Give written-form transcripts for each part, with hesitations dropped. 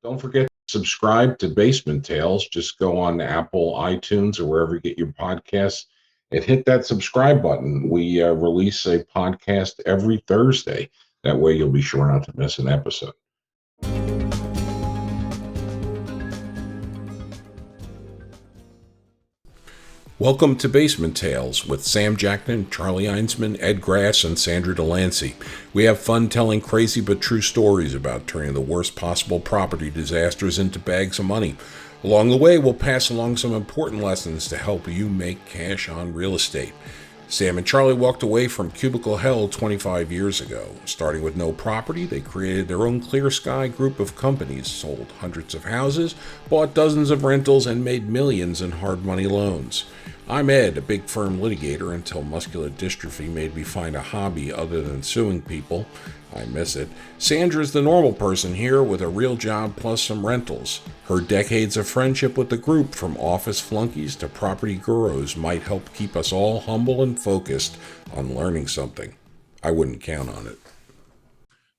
Don't forget to subscribe to Basement Tales. Just go on Apple, iTunes, or wherever you get your podcasts and hit that subscribe button. We release a podcast every Thursday. That way you'll be sure not to miss an episode. Welcome to Basement Tales with Sam Jackman, Charlie Einsman, Ed Grass, and Sandra Delancey. We have fun telling crazy but true stories about turning the worst possible property disasters into bags of money. Along the way, we'll pass along some important lessons to help you make cash on real estate. Sam and Charlie walked away from cubicle hell 25 years ago. Starting with no property, they created their own Clear Sky group of companies, sold hundreds of houses, bought dozens of rentals, and made millions in hard money loans. I'm Ed, a big firm litigator until muscular dystrophy made me find a hobby other than suing people. I miss it. Sandra's the normal person here with a real job plus some rentals. Her decades of friendship with the group, from office flunkies to property gurus, might help keep us all humble and focused on learning something. I wouldn't count on it.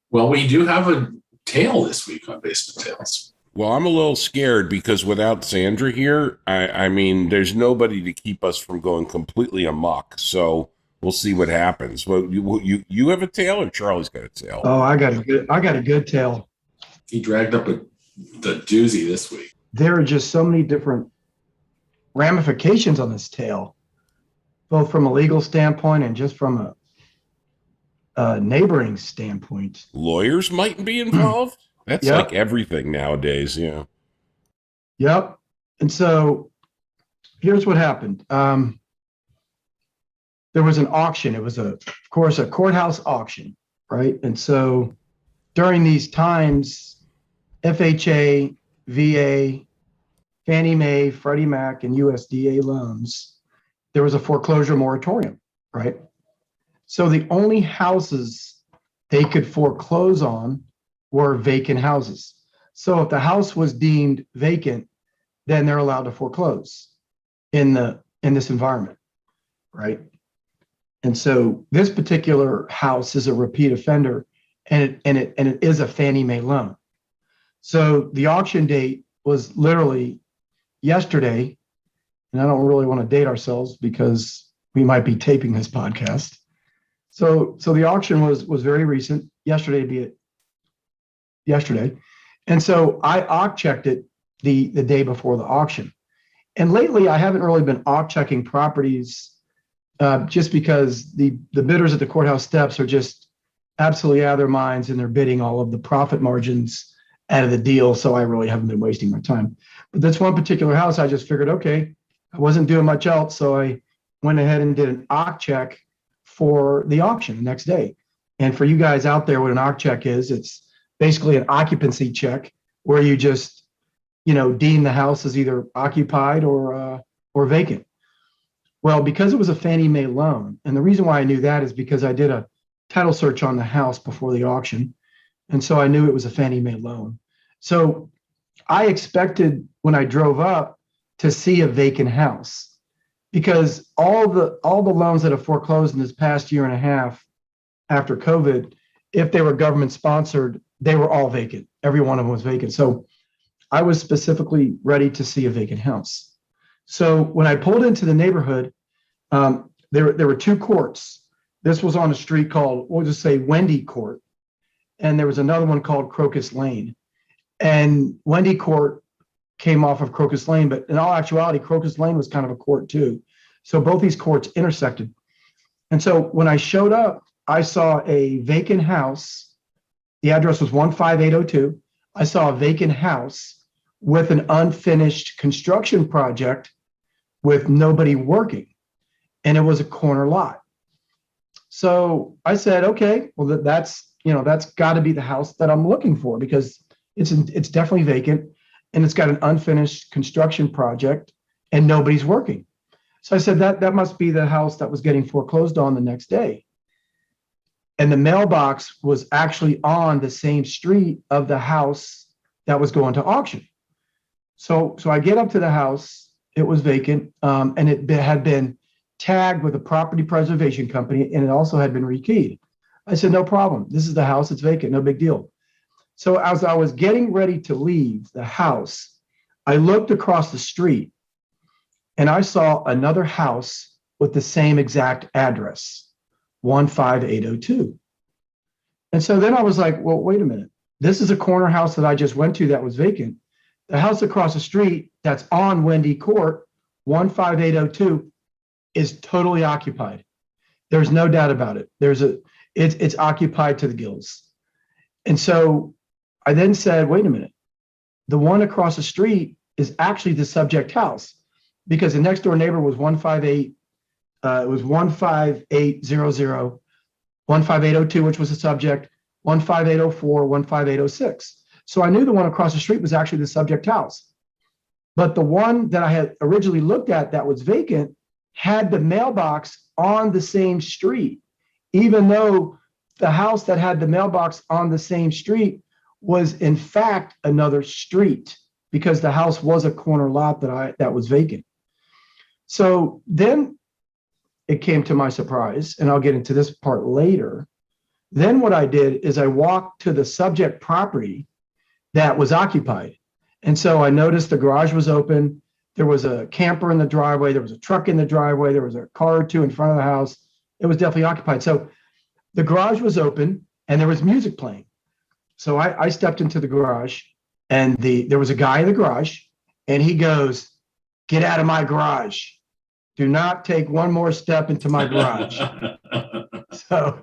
Well, we do have a tale this week on Basement Tales. Well, I'm a little scared because without Sandra here, I mean, there's nobody to keep us from going completely amok. So we'll see what happens. Well, you have a tale, or Charlie's got a tale? Oh, I got a good tale. He dragged up the doozy this week. There are just so many different ramifications on this tale, both from a legal standpoint and just from a neighboring standpoint. Lawyers might be involved. That's like everything nowadays, yeah. Yep. And so here's what happened. There was an auction. It was, of course, a courthouse auction, right? And so during these times, FHA, VA, Fannie Mae, Freddie Mac, and USDA loans, there was a foreclosure moratorium, right? So the only houses they could foreclose on were vacant houses. So if the house was deemed vacant, then they're allowed to foreclose in this environment, right? And so this particular house is a repeat offender, and it is a Fannie Mae loan. So the auction date was literally yesterday, and I don't really want to date ourselves because we might be taping this podcast. So the auction was very recent. Yesterday. And so I checked it the day before the auction. And lately I haven't really been checking properties just because the bidders at the courthouse steps are just absolutely out of their minds, and they're bidding all of the profit margins out of the deal. So I really haven't been wasting my time. But this one particular house, I just figured, okay, I wasn't doing much else. So I went ahead and did an check for the auction the next day. And for you guys out there, what an check is, it's basically an occupancy check where you just, deem the house as either occupied or vacant. Well, because it was a Fannie Mae loan, and the reason why I knew that is because I did a title search on the house before the auction, and so I knew it was a Fannie Mae loan. So I expected when I drove up to see a vacant house, because all the loans that have foreclosed in this past year and a half after COVID, if they were government sponsored, they were all vacant. Every one of them was vacant. So I was specifically ready to see a vacant house. So when I pulled into the neighborhood, there were two courts. This was on a street called, we'll just say Wendy Court. And there was another one called Crocus Lane. And Wendy Court came off of Crocus Lane, but in all actuality, Crocus Lane was kind of a court too. So both these courts intersected. And so when I showed up, I saw a vacant house. The address was 15802. I saw a vacant house with an unfinished construction project with nobody working. And it was a corner lot. So I said, okay, well, that's got to be the house that I'm looking for, because it's definitely vacant and it's got an unfinished construction project and nobody's working. So I said that must be the house that was getting foreclosed on the next day. And the mailbox was actually on the same street of the house that was going to auction. So I get up to the house, it was vacant, and it had been tagged with a property preservation company, and it also had been rekeyed. I said, no problem. This is the house, it's vacant, no big deal. So as I was getting ready to leave the house, I looked across the street and I saw another house with the same exact address, 15802. And so then I was like, well, wait a minute. This is a corner house that I just went to that was vacant. The house across the street that's on Wendy Court, 15802, is totally occupied. There's no doubt about it. It's occupied to the gills. And so I then said, wait a minute. The one across the street is actually the subject house because the next door neighbor was 158. It was 15800, 15802, which was the subject, 15804, 15806. So I knew the one across the street was actually the subject house. But the one that I had originally looked at that was vacant had the mailbox on the same street, even though the house that had the mailbox on the same street was in fact another street because the house was a corner lot that was vacant. So then it came to my surprise, and I'll get into this part later. Then what I did is I walked to the subject property that was occupied. And so I noticed the garage was open. There was a camper in the driveway. There was a truck in the driveway. There was a car or two in front of the house. It was definitely occupied. So the garage was open and there was music playing. So I stepped into the garage and there was a guy in the garage and he goes, "Get out of my garage. Do not take one more step into my garage." So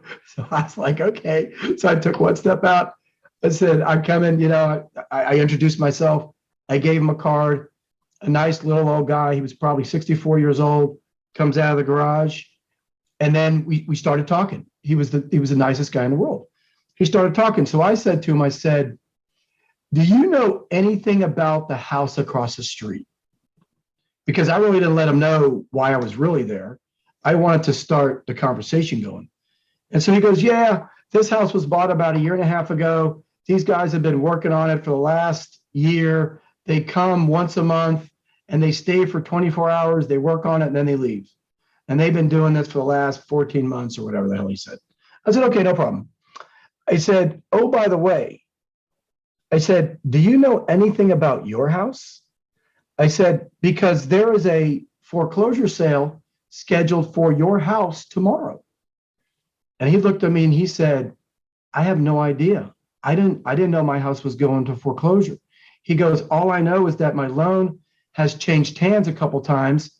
I was like, okay. So I took one step out. I said, I'm coming, I introduced myself. I gave him a card, a nice little old guy. He was probably 64 years old, comes out of the garage. And then we started talking. He was the nicest guy in the world. He started talking. So I said to him, I said, "Do you know anything about the house across the street?" Because I really didn't let him know why I was really there. I wanted to start the conversation going. And so he goes, "Yeah, this house was bought about a year and a half ago. These guys have been working on it for the last year. They come once a month and they stay for 24 hours. They work on it and then they leave. And they've been doing this for the last 14 months or whatever the hell he said." I said, "Okay, no problem." I said, "Oh, by the way," I said, "do you know anything about your house?" I said, "Because there is a foreclosure sale scheduled for your house tomorrow." And he looked at me and he said, "I have no idea. I didn't know my house was going to foreclosure." He goes, "All I know is that my loan has changed hands a couple times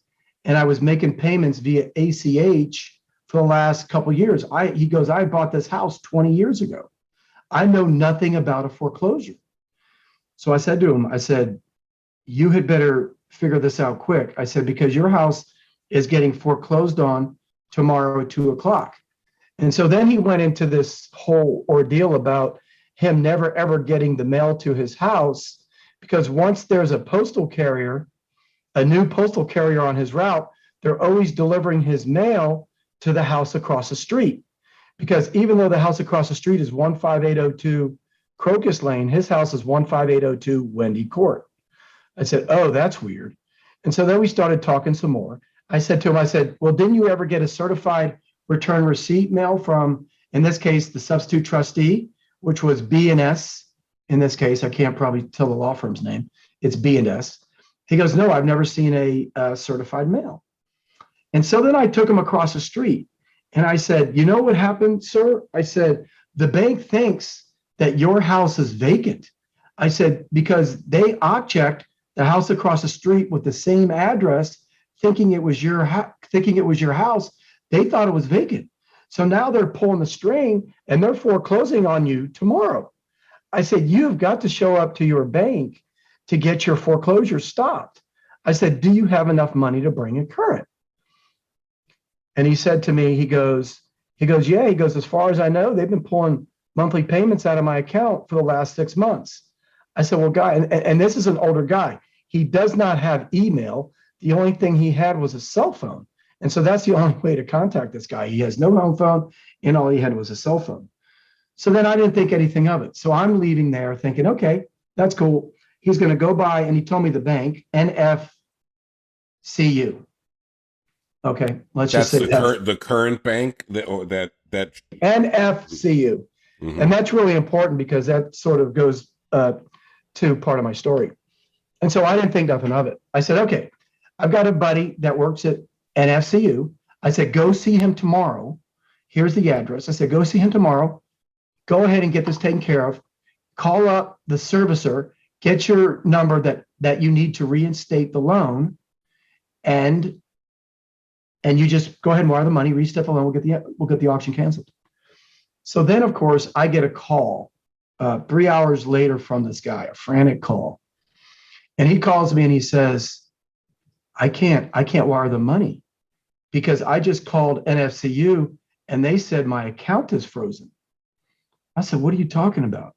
and I was making payments via ACH for the last couple of years. He goes, I bought this house 20 years ago. I know nothing about a foreclosure." So I said to him, I said, "You had better figure this out quick." I said, "Because your house is getting foreclosed on tomorrow at 2:00. And so then he went into this whole ordeal about him never ever getting the mail to his house because once there's a new postal carrier on his route, they're always delivering his mail to the house across the street. Because even though the house across the street is 15802 Crocus Lane, his house is 15802 Wendy Court. I said, "Oh, that's weird." And so then we started talking some more. I said to him, I said, "Well, didn't you ever get a certified return receipt mail from, in this case, the substitute trustee, which was B&S. In this case, I can't probably tell the law firm's name. It's B&S. He goes, "No, I've never seen a certified mail." And so then I took him across the street and I said, "You know what happened, sir?" I said, "The bank thinks that your house is vacant." I said, "Because they checked the house across the street with the same address, thinking it was your house. They thought it was vacant. So now they're pulling the string and they're foreclosing on you tomorrow." I said, "You've got to show up to your bank to get your foreclosure stopped." I said, "Do you have enough money to bring it current?" And he said to me, he goes, "Yeah." He goes, "As far as I know, they've been pulling monthly payments out of my account for the last 6 months." I said, "Well, guy," and this is an older guy. He does not have email. The only thing he had was a cell phone. And so that's the only way to contact this guy. He has no home phone and all he had was a cell phone. So then I didn't think anything of it. So I'm leaving there thinking, okay, that's cool. He's going to go by, and he told me the bank, NFCU. Okay, let's just say the current bank that NFCU. Mhm. And that's really important because that sort of goes to part of my story. And so I didn't think nothing of it. I said, okay, I've got a buddy that works at NFCU. I said, go see him tomorrow. Here's the address. I said, go see him tomorrow. Go ahead and get this taken care of. Call up the servicer, get your number that you need to reinstate the loan, and you just go ahead and wire the money, reinstate the loan. We'll get the auction canceled. So then, of course, I get a call 3 hours later from this guy, a frantic call, and he calls me and he says, I can't wire the money because I just called NFCU and they said my account is frozen. I said, what are you talking about?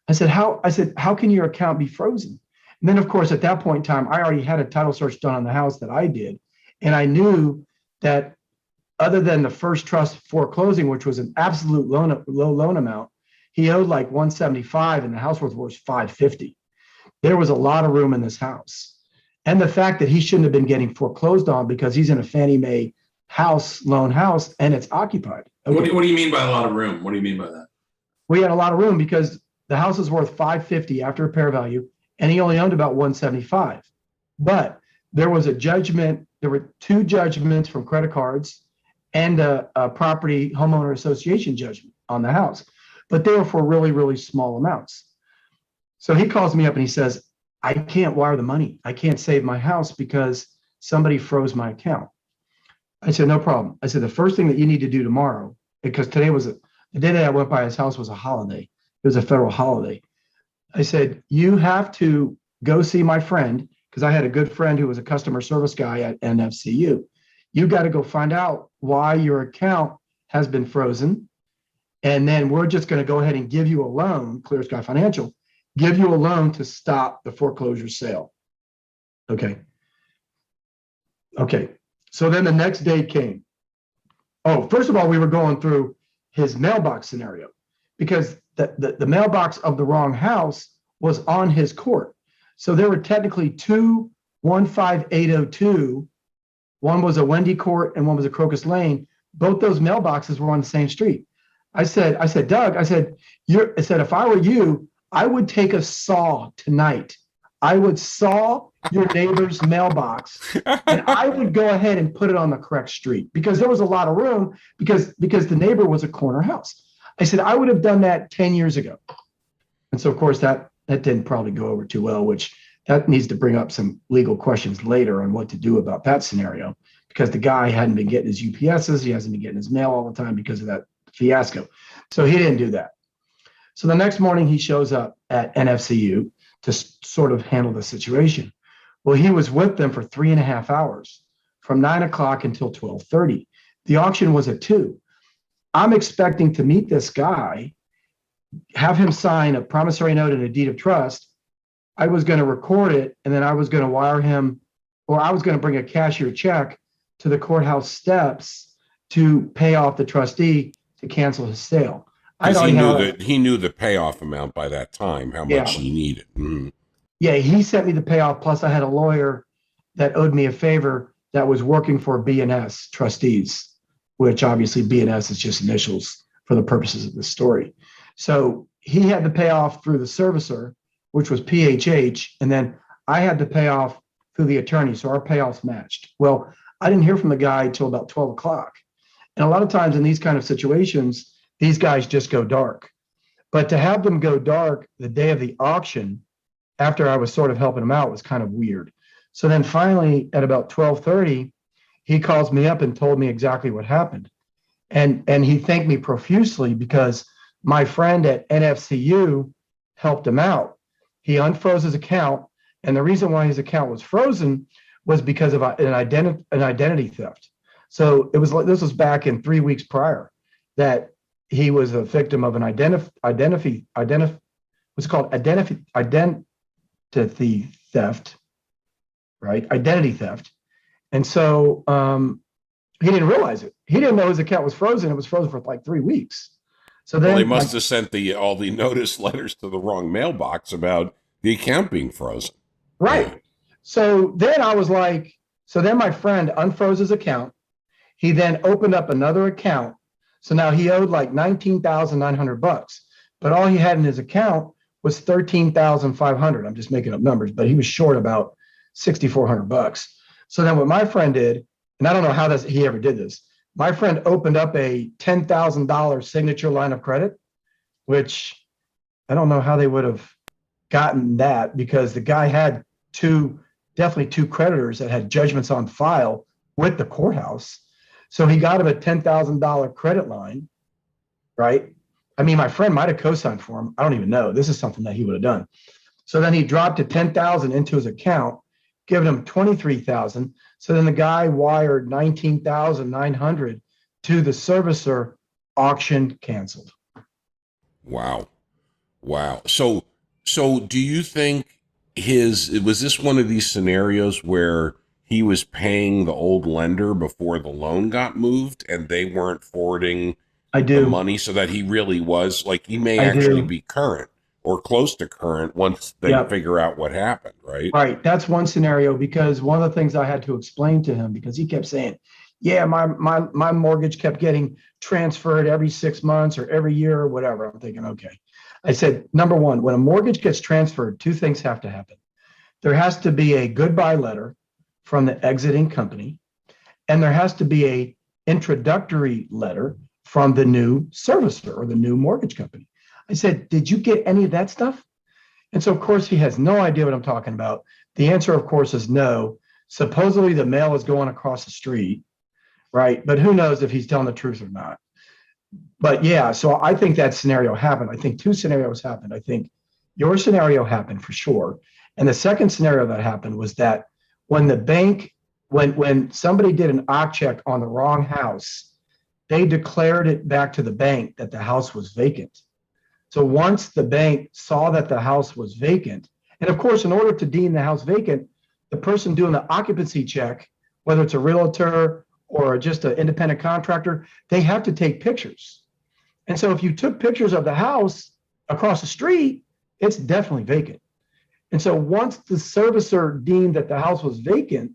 I said, how can your account be frozen? And then, of course, at that point in time, I already had a title search done on the house that I did. And I knew that other than the first trust foreclosing, which was an absolute low loan amount, he owed like 175 and the house worth was 550. There was a lot of room in this house. And the fact that he shouldn't have been getting foreclosed on because he's in a Fannie Mae loan house and it's occupied. Okay. What do you mean by a lot of room? What do you mean by that? We had a lot of room because the house is worth 550 after repair value, and he only owned about 175. But there was a judgment. There were 2 judgments from credit cards and a property homeowner association judgment on the house, but they were for really, really small amounts. So he calls me up and he says, I can't wire the money. I can't save my house because somebody froze my account. I said, no problem. I said, the first thing that you need to do tomorrow, because today was the day that I went by his house was a holiday. It was a federal holiday. I said, you have to go see my friend, because I had a good friend who was a customer service guy at NFCU. You got to go find out why your account has been frozen. And then we're just going to go ahead and give you a loan, Clear Sky Financial, give you a loan to stop the foreclosure sale. Okay. So then the next day came. Oh, first of all, we were going through his mailbox scenario because the mailbox of the wrong house was on his court. So there were technically 2 15802. One was a Wendy Court and one was a Crocus Lane. Both those mailboxes were on the same street. I said, Doug, I said, if I were you, I would take a saw tonight. I would saw your neighbor's mailbox and I would go ahead and put it on the correct street because there was a lot of room because the neighbor was a corner house. I said, I would have done that 10 years ago. And so, of course, that didn't probably go over too well, which that needs to bring up some legal questions later on what to do about that scenario because the guy hadn't been getting his UPSs. He hasn't been getting his mail all the time because of that fiasco. So he didn't do that. So the next morning he shows up at NFCU to sort of handle the situation. Well, he was with them for 3.5 hours from 9 o'clock until 12:30. The auction was at 2. I'm expecting to meet this guy, have him sign a promissory note and a deed of trust. I was going to record it and then I was going to wire him, or I was going to bring a cashier check to the courthouse steps to pay off the trustee to cancel his sale. He knew the payoff amount by that time, how much he needed. Mm. Yeah, he sent me the payoff. Plus, I had a lawyer that owed me a favor that was working for B&S trustees, which obviously B&S is just initials for the purposes of this story. So he had the payoff through the servicer, which was PHH, and then I had the payoff through the attorney. So our payoffs matched. Well, I didn't hear from the guy until about 12 o'clock. And a lot of times in these kind of situations, these guys just go dark. But to have them go dark the day of the auction, after I was sort of helping him out, was kind of weird. So then finally at about 12:30, he calls me up and told me exactly what happened. And he thanked me profusely because my friend at NFCU helped him out. He unfroze his account. And the reason why his account was frozen was because of an identity theft. So this was back in 3 weeks prior that he was a victim of an identity theft, right? Identity theft. And so he didn't realize it. He didn't know his account was frozen. It was frozen for like 3 weeks. So then they must have sent all the notice letters to the wrong mailbox about the account being frozen. Right. Yeah. So then I was like, so then my friend unfroze his account. He then opened up another account. So now he owed like $19,900. but all he had in his account was 13,500. I'm just making up numbers, but he was short about 6,400 bucks. So then what my friend did, and I don't know how he ever did this. My friend opened up a $10,000 signature line of credit, which I don't know how they would have gotten that, because the guy had definitely two creditors that had judgments on file with the courthouse. So he got him a $10,000 credit line, right? I mean, my friend might have co-signed for him. I don't even know. This is something that he would have done. So then he dropped a 10,000 into his account, giving him 23,000. So then the guy wired 19,900 to the servicer. Auction canceled. Wow. So do you think was this one of these scenarios where he was paying the old lender before the loan got moved and they weren't forwarding the money, so that he really was like, he may actually be current or close to current once they figure out what happened, right? Right. That's one scenario, because one of the things I had to explain to him, because he kept saying, yeah, my mortgage kept getting transferred every 6 months or every year or whatever. I'm thinking, okay. I said, number one, when a mortgage gets transferred, two things have to happen. There has to be a goodbye letter from the exiting company, and there has to be a introductory letter from the new servicer or the new mortgage company. I said, did you get any of that stuff? And so, of course, he has no idea what I'm talking about. The answer, of course, is no. Supposedly the mail is going across the street, right? But who knows if he's telling the truth or not. But yeah, so I think that scenario happened. I think two scenarios happened. I think your scenario happened for sure. And the second scenario that happened was that when the bank, when somebody did an occ check on the wrong house, they declared it back to the bank that the house was vacant. So once the bank saw that the house was vacant, and of course, in order to deem the house vacant, the person doing the occupancy check, whether it's a realtor or just an independent contractor, they have to take pictures. And so if you took pictures of the house across the street, it's definitely vacant. And so once the servicer deemed that the house was vacant,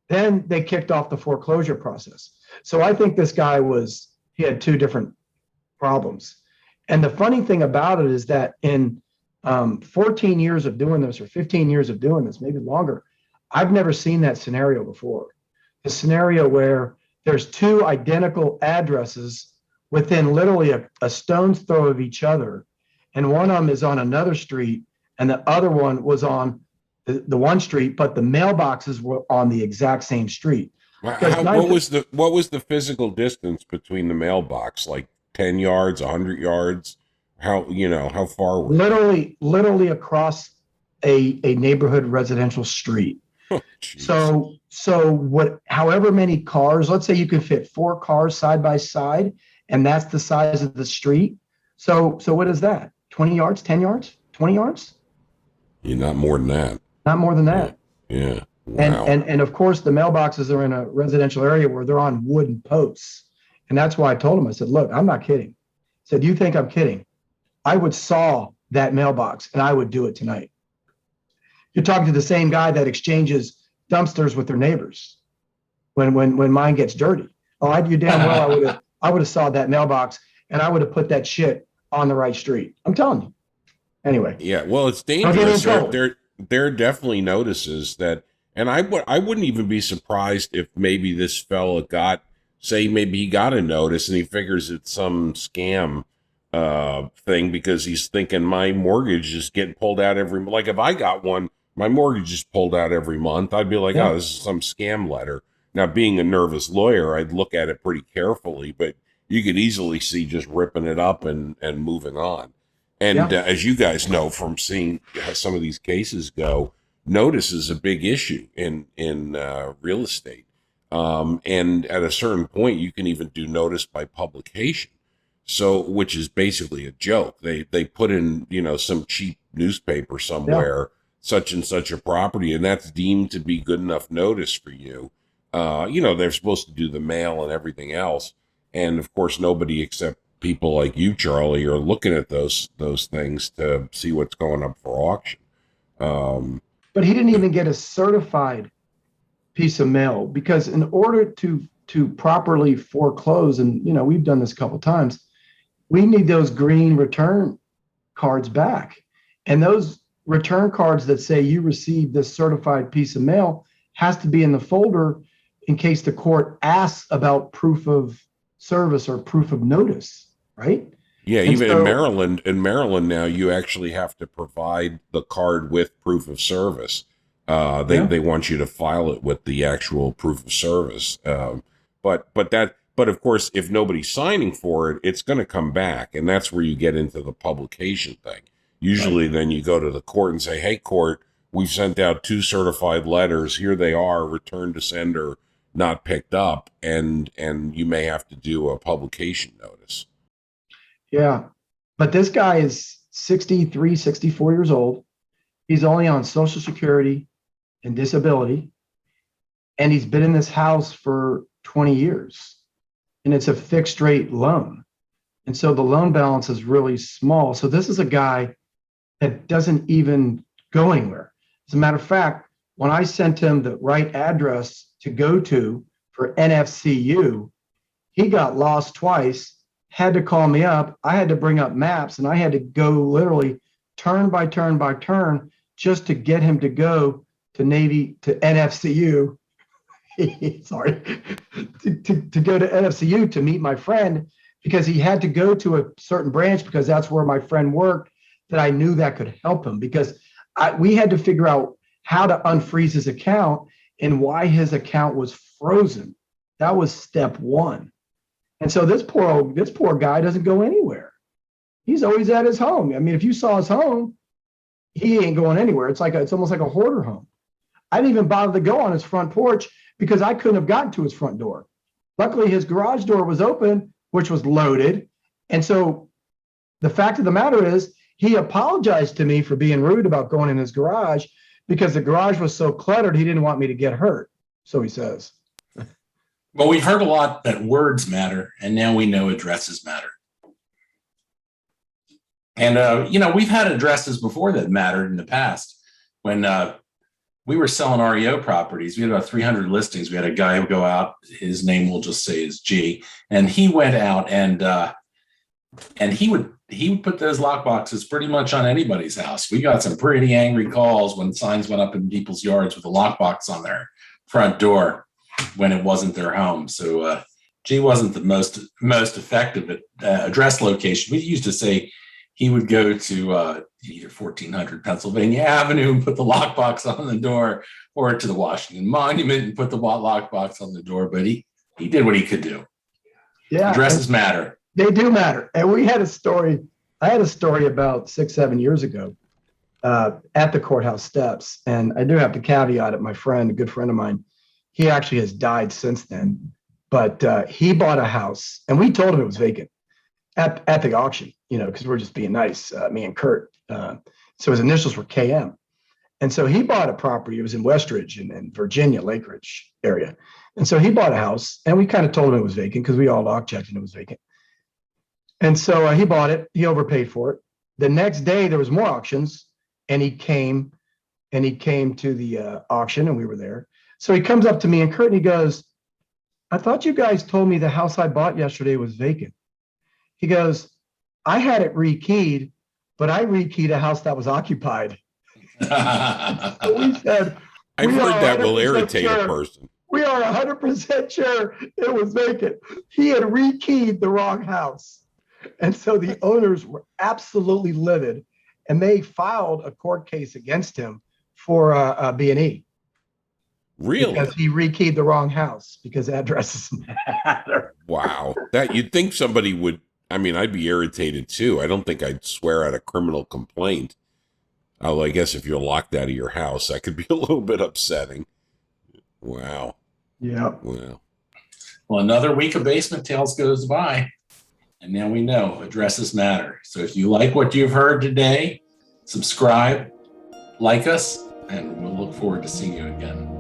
then they kicked off the foreclosure process. So I think this guy he had two different problems. And the funny thing about it is that in 14 years of doing this, or 15 years of doing this, maybe longer, I've never seen that scenario before. The scenario where there's two identical addresses within literally a stone's throw of each other, and one of them is on another street, and the other one was on the one street, but the mailboxes were on the exact same street. What was the physical distance between the mailbox? Like 10 yards, 100 yards? How far were literally across a neighborhood residential street. Oh, so however many cars, let's say you could fit 4 cars side by side, and that's the size of the street. So what is that? 20 yards, 10 yards, 20 yards? Yeah, not more than that. Not more than that. Yeah. Wow. And of course the mailboxes are in a residential area where they're on wooden posts. And that's why I told him, I said, look, I'm not kidding. I said, you think I'm kidding? I would saw that mailbox and I would do it tonight. You're talking to the same guy that exchanges dumpsters with their neighbors when mine gets dirty. Oh, I do damn well I would have saw that mailbox and I would have put that shit on the right street. I'm telling you. Anyway. Yeah, well, it's dangerous. There are definitely notices that, and I wouldn't even be surprised if maybe this fella maybe he got a notice and he figures it's some scam thing, because he's thinking my mortgage is getting pulled out like if I got one, my mortgage is pulled out every month, I'd be like, oh, this is some scam letter. Now, being a nervous lawyer, I'd look at it pretty carefully, but you could easily see just ripping it up and moving on. And as you guys know from seeing how some of these cases go, notice is a big issue in real estate. And at a certain point, you can even do notice by publication. So, which is basically a joke. They put in, some cheap newspaper somewhere, such and such a property, and that's deemed to be good enough notice for you. They're supposed to do the mail and everything else. And of course, nobody except people like you, Charlie, are looking at those things to see what's going up for auction. But he didn't even get a certified piece of mail, because in order to properly foreclose, and we've done this a couple of times, we need those green return cards back. And those return cards that say you received this certified piece of mail has to be in the folder in case the court asks about proof of service or proof of notice, right? Yeah, And even so, in Maryland now, you actually have to provide the card with proof of service. They want you to file it with the actual proof of service. But of course, if nobody's signing for it, it's going to come back, and that's where you get into the publication thing. Usually, then you go to the court and say, "Hey, court, we've sent out 2 certified letters. Here they are, returned to sender, not picked up," and you may have to do a publication notice. yeah. But this guy is 63, 64 years old. He's only on Social Security and disability. And he's been in this house for 20 years. And it's a fixed rate loan. And so the loan balance is really small. So this is a guy that doesn't even go anywhere. As a matter of fact, when I sent him the right address to go to for NFCU, he got lost twice, had to call me up. I had to bring up maps and I had to go literally turn by turn by turn just to get him to go to NFCU. Sorry, to go to NFCU to meet my friend, because he had to go to a certain branch because that's where my friend worked, that I knew that could help him, because we had to figure out how to unfreeze his account and why his account was frozen. That was step one. And so this poor guy doesn't go anywhere. He's always at his home. I mean, if you saw his home, he ain't going anywhere. It's almost like a hoarder home. I didn't even bother to go on his front porch because I couldn't have gotten to his front door. Luckily, his garage door was open, which was loaded. And so the fact of the matter is, he apologized to me for being rude about going in his garage because the garage was so cluttered, he didn't want me to get hurt. So he says. Well, we've heard a lot that words matter, and now we know addresses matter. And, we've had addresses before that mattered in the past. When we were selling REO properties, we had about 300 listings. We had a guy who go out, his name we'll just say is G, and he went out and he would put those lockboxes pretty much on anybody's house. We got some pretty angry calls when signs went up in people's yards with a lockbox on their front door when it wasn't their home. So G wasn't the most effective at address location. We used to say he would go to either 1400 Pennsylvania Avenue and put the lockbox on the door, or to the Washington Monument and put the lockbox on the door. But he did what he could do. Yeah, addresses matter. They do matter. And we had a story. I had a story about 6-7 years ago at the courthouse steps. And I do have to caveat it. My friend, a good friend of mine, he actually has died since then. But he bought a house, and we told him it was vacant at the auction, because we're just being nice, me and Kurt. So his initials were KM. And so he bought a property. It was in Westridge in Virginia, Lake Ridge area. And so he bought a house, and we kind of told him it was vacant because we all lock checked and it was vacant. And so he bought it. He overpaid for it. The next day there was more auctions, and he came to the auction, and we were there. So he comes up to me and Kurt, and he goes, "I thought you guys told me the house I bought yesterday was vacant." He goes, "I had it rekeyed, but I rekeyed a house that was occupied." So we said, I've heard that will irritate a person. We are 100% sure it was vacant. He had rekeyed the wrong house. And so the owners were absolutely livid, and they filed a court case against him for a B&E. Really? Because he rekeyed the wrong house, because addresses matter. Wow. That you'd think somebody would. I mean, I'd be irritated too. I don't think I'd swear at a criminal complaint. Oh, I guess if you're locked out of your house, that could be a little bit upsetting. Wow. Yeah. Wow. Well, another week of Basement Tales goes by, and now we know addresses matter. So if you like what you've heard today, subscribe, like us, and we'll look forward to seeing you again.